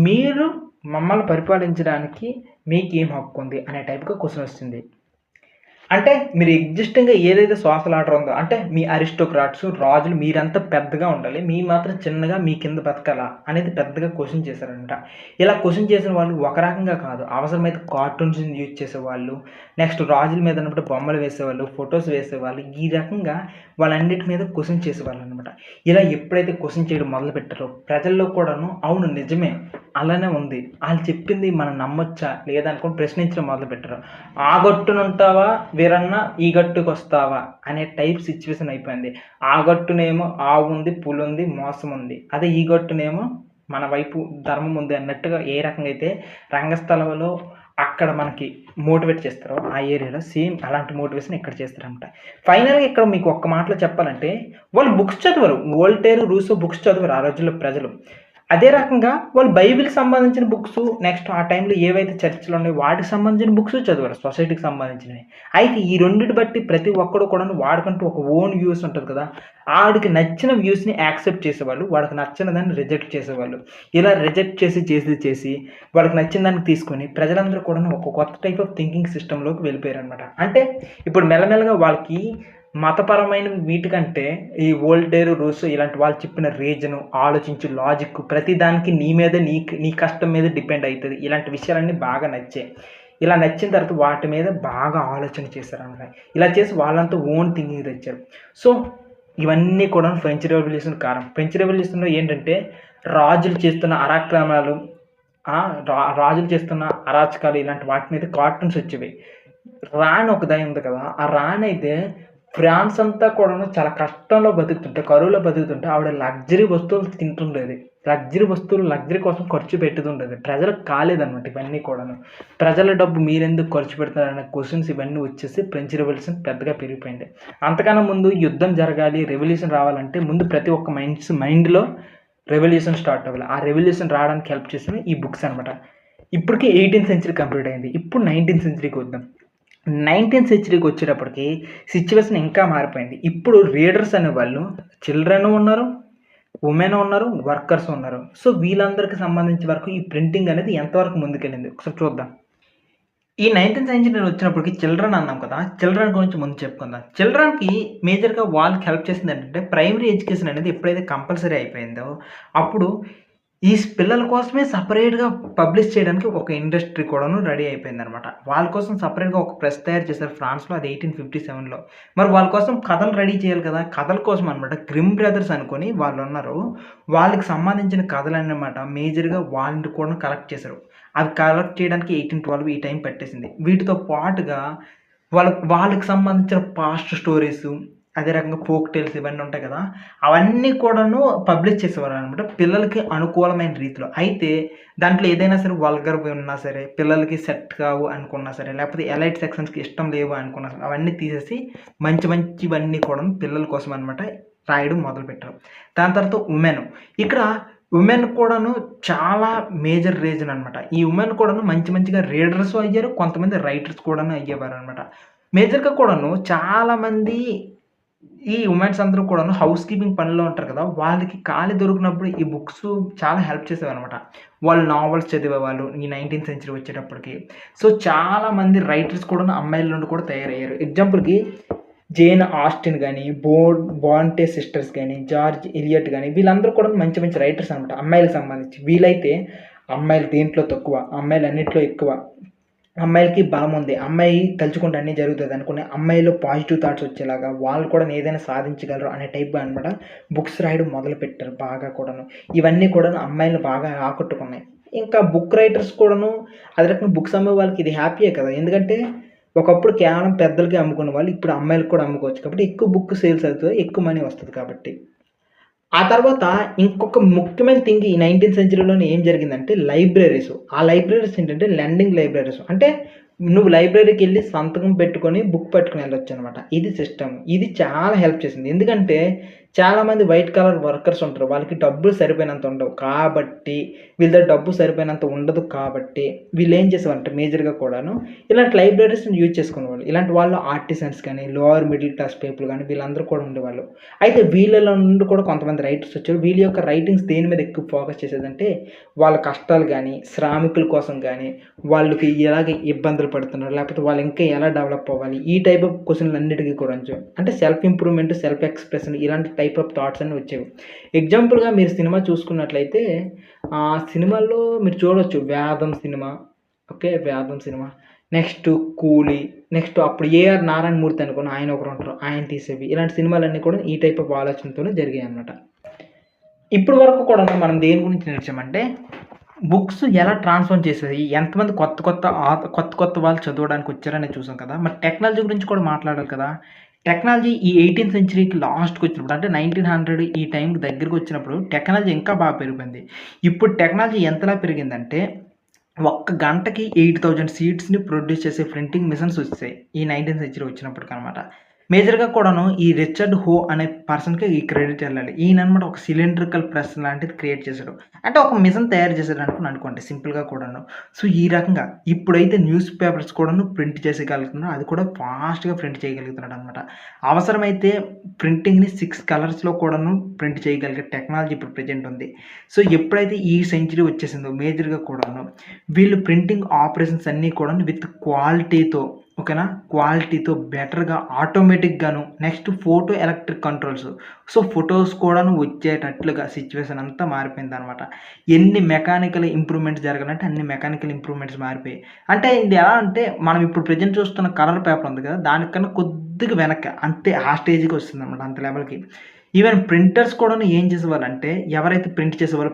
మీరు మమ్మల్ని పరిపాలించడానికి మీకేం హక్కు ఉంది అనే టైప్గా క్వశ్చన్ వస్తుంది. అంటే మీరు ఎగ్జిస్టింగ్‌గా ఏదైతే సోషల్ ఆర్డర్ ఉందో అంటే మీ అరిస్టోక్రాట్స్, రాజులు మీరంతా పెద్దగా ఉండాలి, మీరు మాత్రం చిన్నగా మీ కింద బతకాలా అనేది పెద్దగా క్వశ్చన్ చేశారనమాట. ఇలా క్వశ్చన్ చేసిన వాళ్ళు ఒక రకంగా కాదు, అవసరమైతే కార్టూన్స్‌ని యూజ్ చేసేవాళ్ళు, నెక్స్ట్ రాజుల మీద ఉన్నప్పుడు బొమ్మలు వేసేవాళ్ళు, ఫొటోస్ వేసేవాళ్ళు. ఈ రకంగా వాళ్ళన్నిటి మీద క్వశ్చన్ చేసేవాళ్ళనమాట. ఇలా ఎప్పుడైతే క్వశ్చన్ చేయడం మొదలుపెట్టారో ప్రజల్లో కూడాను అవును నిజమే అలానే ఉంది, వాళ్ళు చెప్పింది మనం నమ్మొచ్చా లేదా అనుకుని ప్రశ్నించడం మొదలుపెట్టారు. ఆ గట్టునుంటావా వీరన్న, ఈ గట్టుకు వస్తావా అనే టైప్ సిచ్యువేషన్ అయిపోయింది. ఆ గట్టునేమో ఆవు ఉంది, పులి ఉంది, మోసం ఉంది. అదే ఈ గట్టునేమో మన వైపు ధర్మం ఉంది అన్నట్టుగా ఏ రకంగా అయితే రంగస్థలంలో అక్కడ మనకి మోటివేట్ చేస్తారో ఆ ఏరియాలో సేమ్ అలాంటి మోటివేషన్ ఇక్కడ చేస్తారనమాట. ఫైనల్గా ఇక్కడ మీకు ఒక్క మాటలో చెప్పాలంటే వాళ్ళు బుక్స్ చదవరు, వోల్టేర్, రూసో బుక్స్ చదవరు ఆ రోజుల్లో ప్రజలు. అదే రకంగా వాళ్ళు బైబిల్‌కి సంబంధించిన బుక్స్, నెక్స్ట్ ఆ టైంలో ఏవైతే చర్చిలు ఉన్నాయో వాటికి సంబంధించిన బుక్స్ చదివారు, సొసైటీకి సంబంధించినవి. అయితే ఈ రెండిటి బట్టి ప్రతి ఒక్కడు కూడాను వాడికంటూ ఒక ఓన్ వ్యూస్ ఉంటుంది కదా, ఆడికి నచ్చిన వ్యూస్‌ని యాక్సెప్ట్ చేసేవాళ్ళు, వాడికి నచ్చని దాన్ని రిజెక్ట్ చేసేవాళ్ళు. ఇలా రిజెక్ట్ చేసి వాళ్ళకి నచ్చిన దాన్ని తీసుకొని ప్రజలందరూ కూడాను ఒక కొత్త టైప్ ఆఫ్ థింకింగ్ సిస్టమ్‌లోకి వెళ్ళిపోయారనమాట. అంటే ఇప్పుడు మెల్లమెల్లగా వాళ్ళకి మతపరమైన వీటికంటే ఈ వోల్టేర్, రూసో ఇలాంటి వాళ్ళు చెప్పిన రీజను, ఆలోచించు లాజిక్ ప్రతి దానికి నీ మీద నీ కష్టం మీద డిపెండ్ అవుతది. ఇలాంటి విషయాలన్నీ బాగా నచ్చాయి. ఇలా నచ్చిన తర్వాత వాటి మీద బాగా ఆలోచన చేశారనమాట. ఇలా చేసి వాళ్ళంతా ఓన్ థింకింగ్ తెచ్చారు. సో ఇవన్నీ కూడా ఫ్రెంచ్ రెవల్యూషన్ కారణం. ఫ్రెంచ్ రెవల్యూషన్‌లో ఏంటంటే రాజులు చేస్తున్న అరాక్రమాలు, రాజులు చేస్తున్న అరాచకాలు ఇలాంటి వాటి మీద కార్టూన్స్ వచ్చేవి. రాణి ఒక దయ ఉంది కదా, ఆ రాణి అయితే ఫ్రాన్స్ అంతా కూడాను చాలా కష్టంలో బతుకుతుంటే, కరువులో బతుకుతుంటే ఆవిడ లగ్జరీ వస్తువులు తింటుండేది. లగ్జరీ కోసం ఖర్చు పెట్టుతుండేది. ప్రజలకు కాలేదనమాట ఇవన్నీ కూడాను. ప్రజల డబ్బు మీరెందుకు ఖర్చు పెడుతున్నారనే క్వశ్చన్స్ ఇవన్నీ వచ్చేసి ఫ్రెంచ్ రెవల్యూషన్ పెద్దగా పెరిగిపోయింది. అంతకన్నా ముందు యుద్ధం జరగాలి, రెవల్యూషన్ రావాలంటే ముందు ప్రతి ఒక్క మైండ్‌లో రెవల్యూషన్ స్టార్ట్ అవ్వాలి. ఆ రెవల్యూషన్ రావడానికి హెల్ప్ చేసినవి ఈ బుక్స్ అనమాట. ఇప్పటికి 18th సెంచరీ కంప్లీట్ అయింది. ఇప్పుడు 19th సెంచరీకి వద్దాం. 19th సెంచరీకి వచ్చేటప్పటికి సిచ్యువేషన్ ఇంకా మారిపోయింది. ఇప్పుడు రీడర్స్ అనేవాళ్ళు చిల్డ్రన్ ఉన్నారు, ఉమెన్ ఉన్నారు, వర్కర్స్ ఉన్నారు. సో వీళ్ళందరికీ సంబంధించిన వరకు ఈ ప్రింటింగ్ అనేది ఎంతవరకు ముందుకెళ్ళింది ఒకసారి చూద్దాం. ఈ 19th సెంచరీ వచ్చినప్పటికి చిల్డ్రన్ అన్నాం కదా, చిల్డ్రన్ గురించి ముందు చెప్పుకుందాం. చిల్డ్రన్‌కి మేజర్‌గా వాళ్ళకి హెల్ప్ చేసింది ఏంటంటే ప్రైమరీ ఎడ్యుకేషన్ అనేది ఎప్పుడైతే కంపల్సరీ అయిపోయిందో అప్పుడు పిల్లల కోసమే సెపరేట్‌గా పబ్లిష్ చేయడానికి ఒక ఇండస్ట్రీ కూడాను రెడీ అయిపోయిందనమాట. వాళ్ళ కోసం సెపరేట్‌గా ఒక ప్రెస్ తయారు చేశారు ఫ్రాన్స్‌లో అది 1857లో. మరి వాళ్ళ కోసం కథలు రెడీ చేయాలి కదా! కథల కోసం అనమాట గ్రిమ్ బ్రదర్స్ అనుకోని వాళ్ళున్నారు. వాళ్ళకి సంబంధించిన కథలన్నమాట మేజర్‌గా వాళ్ళు కూడా కలెక్ట్ చేశారు. అవి కలెక్ట్ చేయడానికి 1812 ఈ టైం పట్టేసింది. వీటితో పాటుగా వాళ్ళకి సంబంధించిన పాస్ట్ స్టోరీసు, అదే రకంగా ఫోక్ టేల్స్ ఇవన్నీ ఉంటాయి కదా! అవన్నీ కూడాను పబ్లిష్ చేసేవారనమాట పిల్లలకి అనుకూలమైన రీతిలో. అయితే దాంట్లో ఏదైనా సరే వల్గర్‌వి ఉన్నా సరే, పిల్లలకి సెట్ కావు అనుకున్నా సరే, లేకపోతే ఎలైట్ సెక్షన్స్‌కి ఇష్టం లేవు అనుకున్నా సరే, అవన్నీ తీసేసి మంచి మంచివన్నీ కూడాను పిల్లల కోసం అనమాట రాయడం మొదలుపెట్టారు. దాని తర్వాత ఇక్కడ ఉమెన్ కూడాను చాలా మేజర్ రీజన్ అనమాట. ఈ ఉమెన్ కూడాను మంచిగా రీడర్సు అయ్యారు. కొంతమంది రైటర్స్ కూడాను అయ్యేవారనమాట. మేజర్‌గా కూడాను చాలామంది ఈ ఉమెన్స్ అందరూ కూడాను హౌస్ కీపింగ్ పనిలో ఉంటారు కదా! వాళ్ళకి ఖాళీ దొరికినప్పుడు ఈ బుక్సు చాలా హెల్ప్ చేసేవన్నమాట. వాళ్ళు నావెల్స్ చదివేవాళ్ళు ఈ 19థ్ సెంచరీ వచ్చేటప్పటికి. సో, చాలామంది రైటర్స్ కూడాను అమ్మాయిల నుండి కూడా తయారయ్యారు. ఎగ్జాంపుల్‌కి జేన్ ఆస్టిన్ గాని, బాంటే సిస్టర్స్ గాని, జార్జ్ ఎలియట్ గాని వీళ్ళందరూ కూడా మంచి మంచి రైటర్స్ అనమాట అమ్మాయిలకు సంబంధించి. వీళ్ళైతే అమ్మాయిలు దేంట్లో తక్కువ, అమ్మాయిలు అన్నిట్లో ఎక్కువ. అమ్మాయిలకి బలముంది. అమ్మాయి తలుచుకుంటే అన్నీ జరుగుతదనుకుని అమ్మాయిలో పాజిటివ్ థాట్స్ వచ్చేలాగా వాళ్ళు కూడా ఏదైనా సాధించగలరు అనే టైప్‌గా అనమాట బుక్స్ రాయడం మొదలుపెట్టారు బాగా కూడాను. ఇవన్నీ కూడాను అమ్మాయిలని బాగా ఆకట్టుకున్నాయి. ఇంకా బుక్ రైటర్స్ కూడాను అదే రకంగా బుక్స్ అమ్మే వాళ్ళకి ఇది హ్యాపీయే కదా! ఎందుకంటే ఒకప్పుడు కేవలం పెద్దలకే అమ్ముకునేవాళ్ళు. ఇప్పుడు అమ్మాయిలకి కూడా అమ్ముకోవచ్చు కాబట్టి ఎక్కువ బుక్ సేల్స్ అవుతాయి. ఎక్కువ మనీ వస్తది కాబట్టి. ఆ తర్వాత ఇంకొక ముఖ్యమైన థింగ్ ఈ 19థ్ సెంచరీలోనే ఏం జరిగిందంటే లైబ్రరీస్. ఆ లైబ్రరీస్ ఏంటంటే లెండింగ్ లైబ్రరీస్. అంటే నువ్వు లైబ్రరీకెళ్ళి సంతకం పెట్టుకొని బుక్ పట్టుకొని ఎళ్ళొచ్చనమాట. ఇది సిస్టమ్. ఇది చాలా హెల్ప్ చేసింది. ఎందుకంటే చాలామంది వైట్ కాలర్ వర్కర్స్ ఉంటారు. వాళ్ళకి డబ్బులు సరిపోయినంత ఉండవు. కాబట్టి వీళ్ళ దగ్గర డబ్బు సరిపోయినంత ఉండదు కాబట్టి వీళ్ళేం చేసేవారంటే మేజర్‌గా కూడాను ఇలాంటి లైబ్రరీస్‌ని యూజ్ చేసుకునేవాళ్ళు. ఇలాంటి వాళ్ళు ఆర్టిసన్స్ గాని, లోవర్ మిడిల్ క్లాస్ పీపుల్ గాని వీళ్ళందరూ కూడా ఉండేవాళ్ళు. అయితే వీళ్ళలో నుండి కూడా కొంతమంది రైటర్స్ వచ్చారు. వీళ్ళ యొక్క రైటింగ్స్ దేని మీద ఎక్కువ ఫోకస్ చేసేదంటే, వాళ్ళ కష్టాలు గాని, శ్రామికుల కోసం గాని, వాళ్ళకి ఎలాగ ఇబ్బందులు పడుతున్నారు, లేకపోతే వాళ్ళు ఇంకా ఎలా డెవలప్ అవ్వాలి, ఈ టైప్ ఆఫ్ క్వెషన్‌లన్నిటికి కూడాను. అంటే సెల్ఫ్ ఇంప్రూవ్‌మెంట్, సెల్ఫ్ ఎక్స్‌ప్రెషన్ ఇలాంటి టైప్ ఆఫ్ థాట్స్ అన్నీ వచ్చేవి. ఎగ్జాంపుల్‌గా మీరు సినిమా చూసుకున్నట్లయితే, సినిమాల్లో మీరు చూడొచ్చు 'వేదం' సినిమా, ఓకే. 'వేదం' సినిమా. నెక్స్ట్ 'కూలి', నెక్స్ట్ అప్పుడు 'ఏఆర్ నారాయణమూర్తి' అనుకోండి ఆయన ఒకరుంటారు. ఆయన తీసేవి. ఇలాంటి సినిమాలన్నీ కూడా ఈ టైప్ ఆఫ్ ఆలోచనతోనే జరిగాయన్నమాట. ఇప్పటి వరకు కూడా మనం దేని గురించి నేర్చామంటే, బుక్స్ ఎలా ట్రాన్స్‌ఫార్మ్ చేసేది, ఎంతమంది కొత్త వాళ్ళు చదవడానికొచ్చారనేది చూసాం కదా! మరి టెక్నాలజీ గురించి కూడా మాట్లాడాలి కదా! టెక్నాలజీ ఈ 18థ్ సెంచరీకి లాస్ట్‌కొచ్చినప్పుడు అంటే 1900 ఈ టైంకి దగ్గరకొచ్చినప్పుడు టెక్నాలజీ ఇంకా బాగా పెరిగిపోయింది. ఇప్పుడు టెక్నాలజీ ఎంతలా పెరిగిందంటే, ఒక్క గంటకి 8000 సీట్స్‌ని ప్రొడ్యూస్ చేసే ప్రింటింగ్ మిషన్స్ ఒచ్చేసాయి. ఈ 19థ్ సెంచరీ వచ్చినప్పటికనమాట. మేజర్‌గా కూడాను ఈ రిచర్డ్ హో అనే పర్సన్‌కి ఈ క్రెడిట్ ఎళ్ళాలి. ఈయననమాట ఒక సిలిండ్రికల్ ప్రెస్ లాంటిది క్రియేట్ చేసాడు. అంటే ఒక మిషన్ తయారు చేసాడనుకోని అనుకోండి సింపుల్‌గా కూడాను. సో, ఈ రకంగా ఇప్పుడైతే న్యూస్ పేపర్స్ కూడాను ప్రింట్ చేసేయగలుగుతున్నారు. అది కూడా ఫాస్ట్‌గా ప్రింట్ చేయగలుగుతున్నాడనమాట. అవసరమైతే ప్రింటింగ్‌ని 6 కలర్స్‌లో కూడాను ప్రింట్ చేయగలిగే టెక్నాలజీ ఇప్పుడు ప్రెజెంట్ ఉంది. సో, ఎప్పుడైతే ఈ సెంచరీ వచ్చేసిందో మేజర్‌గా కూడాను వీళ్ళు ప్రింటింగ్ ఆపరేషన్స్ అన్నీ కూడాను విత్ క్వాలిటీతో ఓకేనా? క్వాలిటీతో బెటర్‌గా ఆటోమేటిక్‌గాను next photo electric controls. So, photos కూడాను వచ్చేటట్లుగా సిట్యుయేషన్ అంతా మారిపోయిందనమాట. ఎన్ని మెకానికల్ ఇంప్రూవ్‌మెంట్స్ జరగాలంటే అన్ని మెకానికల్ ఇంప్రూవ్‌మెంట్స్ మారిపోయాయి. అంటే ఇది ఎలా అంటే మనం ఇప్పుడు ప్రెజెంట్ చూస్తున్న కలర్ పేపర్ ఉంది కదా! దానికన్నా కొద్దిగా వెనక్కి అంతే ఆ స్టేజ్‌కి వస్తుందనమాట అంత లెవెల్‌కి. ఈవెన్ ప్రింటర్స్ కూడాను ఏం చేసేవాళ్ళంటే ఎవరైతే ప్రింట్ చేసేవాళ్ళో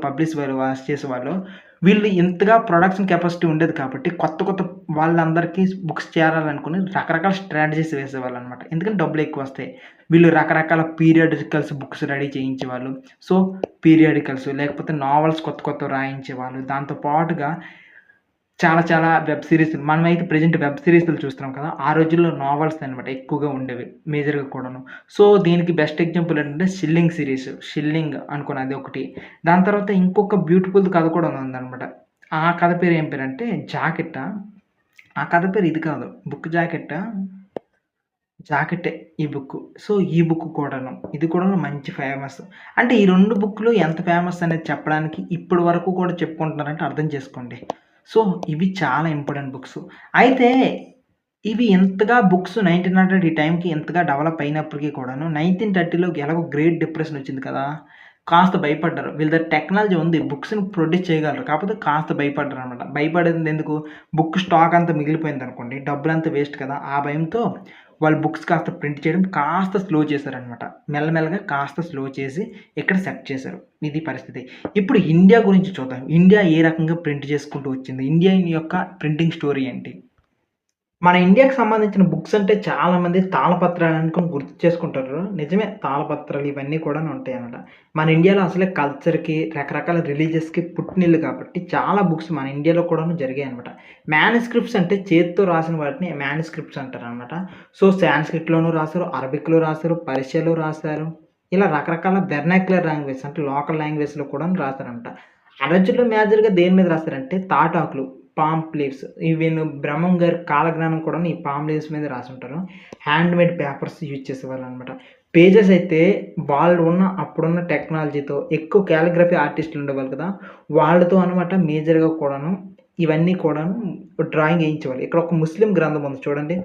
చేసేవాళ్ళో వీళ్ళు ఇంతగా ప్రొడక్షన్ కెపాసిటీ ఉండేది కాబట్టి కొత్త వాళ్ళందరికీ బుక్స్ చేరాలనుకుని రకరకాల స్ట్రాటజీస్ వేసేవాళ్ళనమాట. ఎందుకంటే డబ్బులెక్కువొస్తాయి. వీళ్ళు రకరకాల పీరియాడికల్స్ బుక్స్ రెడీ చేయించేవాళ్ళు. సో, పీరియాడికల్స్ లేకపోతే నావెల్స్ కొత్తవి రాయించేవాళ్ళు. దాంతో పాటుగా చాలా వెబ్ సీరీస్‌లు మనమైతే ప్రెజెంట్ వెబ్ సీరీస్‌లు చూస్తున్నాం కదా! ఆ రోజుల్లో నావెల్స్ అనమాట ఎక్కువగా ఉండేవి. మేజర్‌గా కూడాను. సో, దీనికి బెస్ట్ ఎగ్జాంపుల్ ఏంటంటే 'షిల్లింగ్' సీరీస్. 'షిల్లింగ్' అనుకోని అదొకటి. దాని తర్వాత ఇంకొక బ్యూటిఫుల్ కథ కూడా ఉందనమాట. ఆ కథ పేరు ఏం పేరంటే 'జాకెట్టా'? ఆ కథ పేరు ఇది కాదు. బుక్ 'జాకెట్టా'? 'జాకెట్టే' ఈ బుక్కు. సో, ఈ బుక్ కూడాను. ఇది కూడాను మంచి ఫేమస్. అంటే ఈ 2 బుక్‌లు ఎంత ఫేమస్ అనేది చెప్పడానికి ఇప్పటి వరకు కూడా చెప్పుకుంటున్నారంటే అర్థం చేసుకోండి. సో, ఇవి చాలా ఇంపార్టెంట్ బుక్స్. అయితే ఇవి ఎంతగా బుక్స్ 1900 ఈ టైంకి ఎంతగా డెవలప్ అయినప్పటికి కూడాను 1930లో ఎలాగో గ్రేట్ డిప్రెషన్ వచ్చింది కదా! కాస్త భయపడ్డారు. వీళ్ళ దగ్గర టెక్నాలజీ ఉంది. బుక్స్‌ని ప్రొడ్యూస్ చేయగలరు. కాకపోతే కాస్త భయపడ్డారనమాట. భయపడింది ఎందుకు? బుక్ స్టాక్ అంతా మిగిలిపోయిందనుకోండి, డబ్బులంతా వేస్ట్ కదా! ఆ భయంతో వాళ్ళు బుక్స్ కాస్త ప్రింట్ చేయడం కాస్త స్లో చేశారనమాట. మెల్లమెల్లగా కాస్త స్లో చేసి ఇక్కడ సెట్ చేశారు. ఇది పరిస్థితి. ఇప్పుడు ఇండియా గురించి చూద్దాం. ఇండియా ఏ రకంగా ప్రింట్ చేసుకుంటూ వచ్చింది? ఇండియా యొక్క ప్రింటింగ్ స్టోరీ ఏంటి? మన ఇండియాకి సంబంధించిన బుక్స్ అంటే చాలామంది తాళపత్రాలు అనుకుని గుర్తు చేసుకుంటారు. నిజమే, తాళపత్రాలు ఇవన్నీ కూడాను ఉంటాయనమాట. మన ఇండియాలో అసలే కల్చర్‌కి, రకరకాల రిలీజియస్‌కి పుట్టినిల్లు కాబట్టి చాలా బుక్స్ మన ఇండియాలో కూడాను జరిగాయనమాట. మ్యానుస్క్రిప్ట్స్ అంటే చేత్తో రాసిన వాటిని మ్యానుస్క్రిప్ట్స్ అంటారనమాట. సో, సాంస్క్రిట్‌లోనూ రాసారు, అరబిక్‌లో రాసారు, పర్షియాలో రాసారు. ఇలా రకరకాల వెర్నాక్యులర్ లాంగ్వేజ్ అంటే లోకల్ లాంగ్వేజ్‌లో కూడాను రాసారనమాట. ఆ రోజుల్లో మేజర్‌గా దేని మీద రాసారంటే తాటాకులు, పామ్ లీవ్స్. ఈవెన్ బ్రహ్మం గారి కాలజ్ఞానం కూడాను ఈ పామ్ లీవ్స్ మీద రాసుంటారు. హ్యాండ్‌మేడ్ పేపర్స్ యూజ్ చేసేవాళ్ళనమాట. పేజెస్ అయితే వాళ్ళు ఉన్న అప్పుడున్న టెక్నాలజీతో ఎక్కువ కాలిగ్రఫీ ఆర్టిస్టులు ఉండేవాళ్ళు కదా! వాళ్ళతో అనమాట మేజర్‌గా కూడాను ఇవన్నీ కూడాను డ్రాయింగ్ ఏయించేవాళ్ళు. ఇక్కడ ఒక ముస్లిం గ్రంథం ఉంది చూడండి.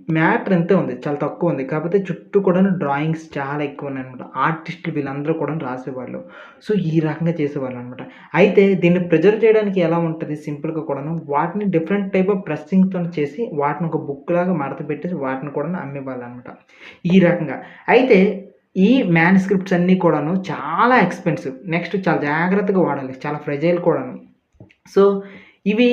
మ్యాటర్ ఇంతే ఉంది. చాలా తక్కువుంది. కాపోతే చుట్టూ కూడాను డ్రాయింగ్స్ చాలా ఎక్కువున్నాయనమాట. ఆర్టిస్టులు వీళ్ళందరూ కూడాను రాసేవాళ్ళు. సో, ఈ రకంగా చేసేవాళ్ళనమాట. అయితే దీన్ని ప్రిజర్వ్ చేయడానికి ఎలా ఉంటది సింపుల్‌గా కూడాను వాటిని డిఫరెంట్ టైప్ ఆఫ్ ప్రెస్సింగ్‌తోని చేసి వాటిని ఒక బుక్‌లాగా మడత పెట్టేసి వాటిని కూడాను అమ్మేవాళ్ళనమాట. ఈ రకంగా. అయితే ఈ మ్యానుస్క్రిప్ట్స్ అన్నీ కూడాను చాలా ఎక్స్‌పెన్సివ్. నెక్స్ట్ చాలా జాగ్రత్తగా వాడాలి. చాలా ఫ్రెజైల్ కూడాను. సో, ఇవి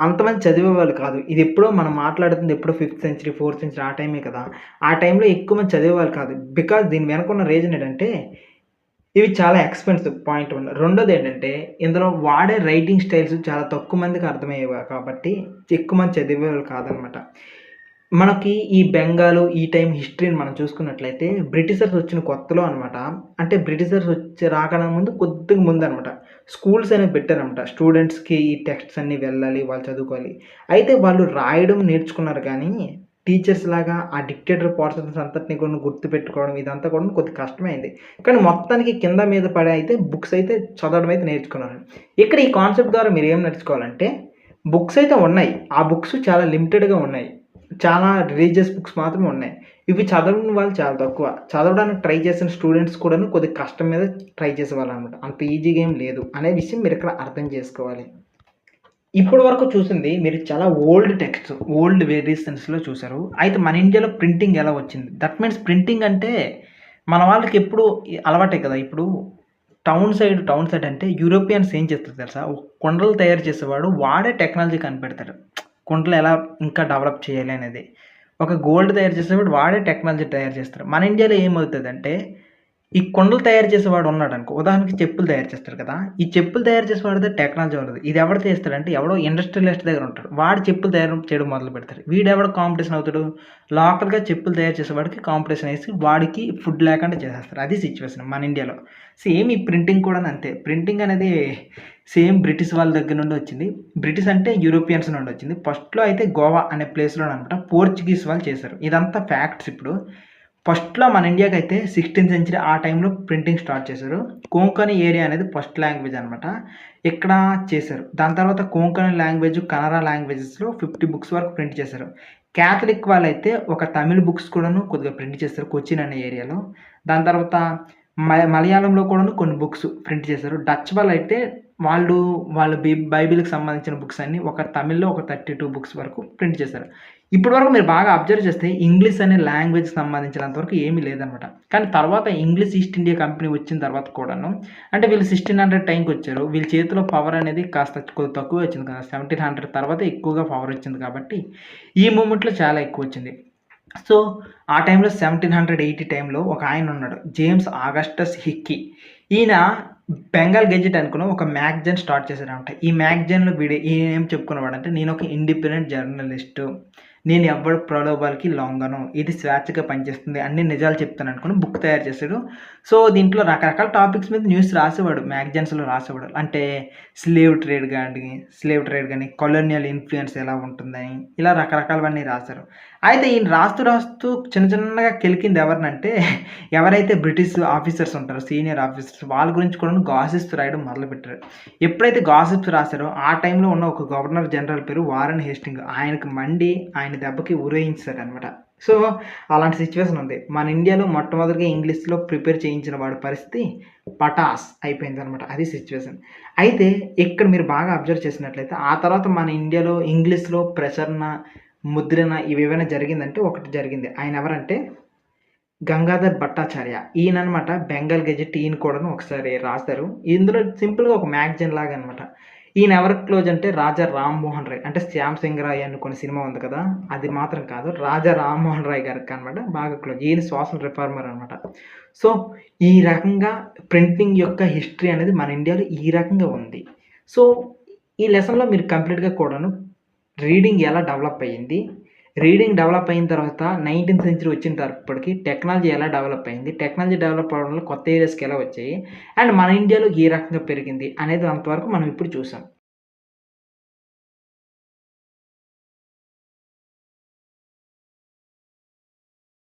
అంతమంది చదివేవాళ్ళు కాదు. ఇదెప్పుడో మనం మాట్లాడుతుంది ఎప్పుడో 5థ్ సెంచరీ, 4థ్ సెంచరీ ఆ టైమే కదా! ఆ టైంలో ఎక్కువ మంది చదివేవాళ్ళు కాదు. బికాజ్ దీని వెనకున్న రీజన్ ఏంటంటే, ఇవి చాలా ఎక్స్‌పెన్సివ్ పాయింట్ 1. రెండోదేంటంటే, ఇందులో వాడే రైటింగ్ స్టైల్స్ చాలా తక్కువ మందికి అర్థమయ్యేవి కాబట్టి, ఎక్కువ మంది చదివేవాళ్ళు కాదనమాట. మనకి ఈ బెంగాలు, ఈ టైం హిస్టరీని మనం చూసుకున్నట్లయితే బ్రిటిషర్స్ వచ్చిన కొత్తలో అనమాట. అంటే బ్రిటిషర్స్ రాకన్నా ముందు కొద్దిగా ముందనమాట. స్కూల్స్ అనేవి పెట్టారనమాట. స్టూడెంట్స్‌కి ఈ టెక్స్ట్స్ అన్నీ వెళ్ళాలి, వాళ్ళు చదువుకోవాలి. అయితే వాళ్ళు రాయడం నేర్చుకున్నారు కానీ, టీచర్స్‌లాగా ఆ డిక్టేటర్ పోర్షన్స్ అంతటిని కూడా గుర్తుపెట్టుకోవడం ఇదంతా కూడా కొద్దిగా కష్టమైంది. కానీ మొత్తానికి కింద మీద పడి అయితే బుక్స్ అయితే చదవడం అయితే నేర్చుకున్నారు. ఇక్కడ ఈ కాన్సెప్ట్ ద్వారా మీరేం నేర్చుకోవాలంటే, బుక్స్ అయితే ఉన్నాయి. ఆ బుక్స్ చాలా లిమిటెడ్‌గా ఉన్నాయి. చాలా రిలీజియస్ బుక్స్ మాత్రమే ఉన్నాయి. ఇవి చదవని వాళ్ళు చాలా తక్కువ. చదవడానికి ట్రై చేసిన స్టూడెంట్స్ కూడాను కొద్దిగా కష్టం మీద ట్రై చేసేవాళ్ళనమాట. అంత ఈజీగా ఏం లేదు అనే విషయం మీరిక్కడ అర్థం చేసుకోవాలి. ఇప్పటి వరకు చూసింది మీరు చాలా ఓల్డ్ టెక్స్ట్స్, ఓల్డ్ వేరియేషన్స్‌లో చూసారు. అయితే మన ఇండియాలో ప్రింటింగ్ ఎలా వచ్చింది? దట్ మీన్స్ ప్రింటింగ్ అంటే మన వాళ్ళకి ఎప్పుడు అలవాటే కదా! ఇప్పుడు టౌన్ సైడ్ అంటే యూరోపియన్స్ ఏం చేస్తారు తెలుసా? ఒక కుండలు తయారు చేసేవాడు వాడే టెక్నాలజీ కనిపెడతాడు. కుండలు ఎలా ఇంకా డెవలప్ చేయాలి అనేది. ఒక గోల్డ్ తయారు చేసేవాడు వాడే టెక్నాలజీ తయారు చేస్తారు. మన ఇండియాలో ఏమవుతదంటే ఈ కుండలు తయారు చేసేవాడు ఉన్నాడనుకో, ఉదాహరణకి చెప్పులు తయారు చేస్తాడు కదా! ఈ చెప్పులు తయారు చేసేవాడి దగ్గర టెక్నాలజీ ఉండదు. ఇది ఎవడు చేస్తాడంటే ఎవడో ఇండస్ట్రియలిస్ట్ దగ్గర ఉంటాడు. వాడు చెప్పులు తయారు చేయడం మొదలు పెడతాడు. వీడెవడు కాంపిటీషన్ అవుతాడు? లోకల్‌గా చెప్పులు తయారు చేసేవాడికి కాంపిటీషన్ ఏసి వాడికి ఫుడ్ లేకుండా చేసేస్తారు. అది సిట్యుయేషన్ మన ఇండియాలో. సేమ్ ఈ ప్రింటింగ్ కూడాను అంతే. ప్రింటింగ్ అనేది సేమ్ బ్రిటిష్ వాళ్ళ దగ్గర నుండి వచ్చింది. బ్రిటిష్ అంటే యూరోపియన్స్ నుండి వచ్చింది. ఫస్ట్‌లో అయితే గోవా అనే ప్లేస్‌లోననమాట పోర్చుగీస్ వాళ్ళు చేశారు. ఇదంతా ఫ్యాక్ట్స్ ఇప్పుడు. ఫస్ట్‌లో మన ఇండియాకైతే 16థ్ సెంచరీ ఆ టైంలో ప్రింటింగ్ స్టార్ట్ చేశారు. కొంకణి ఏరియా అనేది ఫస్ట్ లాంగ్వేజ్ అనమాట. ఇక్కడ చేశారు. దాని తర్వాత కొంకణి లాంగ్వేజ్, కన్నడ లాంగ్వేజెస్‌లో 50 బుక్స్ వరకు ప్రింట్ చేశారు. క్యాథలిక్ వాళ్ళైతే ఒక తమిళ్ బుక్స్ కూడాను కొద్దిగా ప్రింట్ చేశారు కొచ్చిన్ అనే ఏరియాలో. దాని తర్వాత మలయాళంలో కూడాను కొన్ని బుక్స్ ప్రింట్ చేశారు. డచ్ వాళ్ళైతే వాళ్ళు వాళ్ళ బైబిల్‌కి సంబంధించిన బుక్స్ అన్నీ ఒక తమిళ్‌లో ఒక 32 బుక్స్ వరకు ప్రింట్ చేశారు. ఇప్పటి వరకు మీరు బాగా అబ్జర్వ్ చేస్తే ఇంగ్లీష్ అనే లాంగ్వేజ్‌కి సంబంధించినంత వరకు ఏమీ లేదనమాట. కానీ తర్వాత ఇంగ్లీష్ ఈస్ట్ ఇండియా కంపెనీ వచ్చిన తర్వాత కూడాను అంటే వీళ్ళు 1600 టైంకొచ్చారు. వీళ్ళ చేతిలో పవర్ అనేది కాస్త కొద్దిగా తక్కువే వచ్చింది కదా! 1700 తర్వాత ఎక్కువగా పవర్ వచ్చింది కాబట్టి ఈ మూవ్‌మెంట్‌లో చాలా ఎక్కువొచ్చింది. సో, ఆ టైంలో 1780 టైంలో ఒక ఆయనున్నాడు. James Augustus Hicky. ఈయన బెంగాల్ గెజెట్ అనుకుని ఒక మ్యాగజైన్ స్టార్ట్ చేశాడనమాట. ఈ మ్యాగజైన్‌లో ఈయనేం చెప్పుకునేవాడంటే నేనొక ఇండిపెండెంట్ జర్నలిస్టు. నేను ఎవ్వడి ప్రలోభాలకి లొంగను. ఇది స్వేచ్ఛగా పనిచేస్తుంది. అన్ని నిజాలు చెప్తాననుకుని బుక్ తయారు చేశాడు. సో, దీంట్లో రకరకాల టాపిక్స్ మీద న్యూస్ రాసేవాడు. మ్యాగజైన్స్‌లో రాసేవాడు. అంటే స్లేవ్ ట్రేడ్ గాని, కొలోనియల్ ఇన్‌ఫ్లుయెన్స్ ఎలా ఉంటుందని, ఇలా రకరకాలవన్నీ రాశారు. అయితే ఈయన రాస్తూ చిన్న చిన్నగా కెలికింది ఎవరినంటే ఎవరైతే బ్రిటిష్ ఆఫీసర్స్ ఉంటారో సీనియర్ ఆఫీసర్స్ వాళ్ళ గురించి కూడాను గాసిప్స్ రాయడం మొదలుపెట్టారు. ఎప్పుడైతే గాసిప్స్ రాసారో ఆ టైంలో ఉన్న ఒక గవర్నర్ జనరల్ పేరు వారెన్ హేస్టింగ్. ఆయనకి మండి ఆయన దెబ్బకి ఉరేయించేసాడనమాట. సో, అలాంటి సిట్యుయేషన్ ఉంది. మన ఇండియాలో మొట్టమొదటిగా ఇంగ్లీష్‌లో ప్రిపేర్ చేయించిన వాడి పరిస్థితి పటాస్ అయిపోయిందనమాట. అది సిట్యుయేషన్. అయితే ఇక్కడ మీరు బాగా అబ్జర్వ్ చేసినట్లయితే, ఆ తర్వాత మన ఇండియాలో ఇంగ్లీష్‌లో ప్రసరణ, ముద్రణ ఇవేవైనా జరిగిందంటే ఒకటి జరిగింది. ఆయనెవరంటే గంగాధర్ భట్టాచార్య. ఈయననమాట బెంగాల్ గెజెట్ ఈయన కూడాను ఒకసారి రాసారు. ఇందులో సింపుల్‌గా ఒక మ్యాగజైన్ లాగా అనమాట. ఈయన ఎవరికి క్లోజ్ అంటే రాజా రామ్మోహన్ రాయ్. అంటే 'శ్యామ్ సింగ్ రాయ్' అనుకునే సినిమా ఉంది కదా! అది మాత్రం కాదు. రాజా రామ్మోహన్ రాయ్ గారికనమాట బాగా క్లోజ్. ఈయన సోషల్ రిఫార్మర్ అనమాట. సో, ఈ రకంగా ప్రింటింగ్ యొక్క హిస్టరీ అనేది మన ఇండియాలో ఈ రకంగా ఉంది. సో, ఈ లెసన్‌లో మీరు కంప్లీట్‌గా కూడాను రీడింగ్ ఎలా డెవలప్ అయ్యింది? రీడింగ్ డెవలప్ అయిన తర్వాత 19థ్ సెంచరీ వచ్చేటప్పటికి టెక్నాలజీ ఎలా డెవలప్ అయింది? టెక్నాలజీ డెవలప్ అవ్వడం వల్ల కొత్త ఏరియాస్‌కి ఎలా వచ్చాయి? అండ్ మన ఇండియాలో ఏ రకంగా పెరిగింది? అనేది అంతవరకు మనం ఇప్పుడు చూసాం.